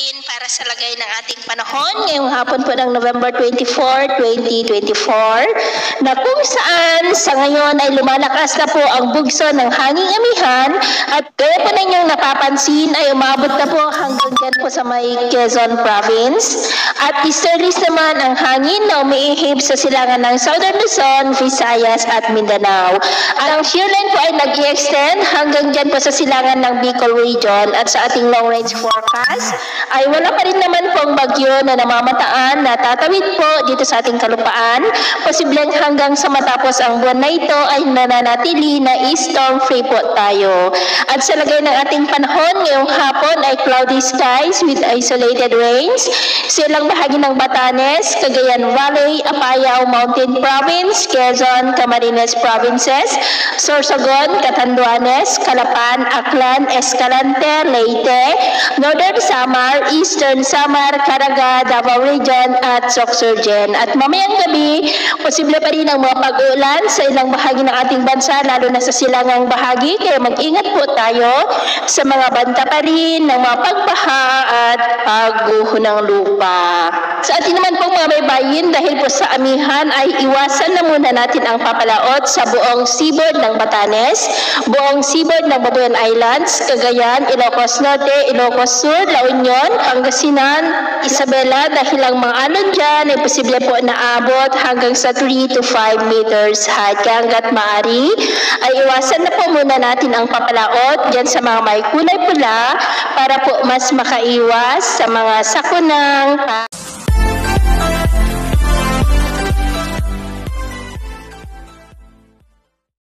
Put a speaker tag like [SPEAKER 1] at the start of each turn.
[SPEAKER 1] natin para sa lagay ng ating panahon ngayong hapon po ng November 24, 2024 na kung saan sa ngayon ay lumalakas na po ang bugso ng hanging amihan at kaya po ninyong napapansin ay umabot na po hanggang dyan po sa may Quezon Province at easterlies naman ang hangin na umiihip sa silangan ng Southern Luzon, Visayas at Mindanao. At ang shear line po ay nag-i-extend hanggang dyan po sa silangan ng Bicol region at sa ating long range forecast ay wala pa rin naman pong bagyo na namamataan na tatawid po dito sa ating kalupaan. Posibleng hanggang sa matapos ang buwan na ito ay nananatili na storm free po tayo. At sa lagay ng ating panahon ngayong hapon ay cloudy skies with isolated rains sa ilang bahagi ng Batanes, Cagayan Valley, Apayao Mountain Province, Quezon, Camarines Provinces, Sorsogon, Catanduanes, Calapan, Aklan, Escalante, Leyte, Northern Samar, Eastern Samar, Caraga, Davao Region at Sorsogon. At mamayang gabi, posible pa rin ang mga pag-uulan sa ilang bahagi ng ating bansa, lalo na sa silangang bahagi, kaya mag-ingat po tayo sa mga banta pa rin ng mga pagbaha at pagguho ng lupa. Sa atin naman pong mga baybayin, dahil po sa amihan ay iwasan na muna natin ang papalaot sa buong seaboard ng Batanes, buong seaboard ng Babuyan Islands, Cagayan, Ilocos Norte, Ilocos Sur, La Union, Pangasinan, Isabela, dahil ang mga alon dyan ay posible po naabot hanggang sa 3 to 5 meters height. Kaya hanggat maaari ay iwasan na po muna natin ang papalaot dyan sa mga may kulay pula para po mas makaiwas sa mga sakunang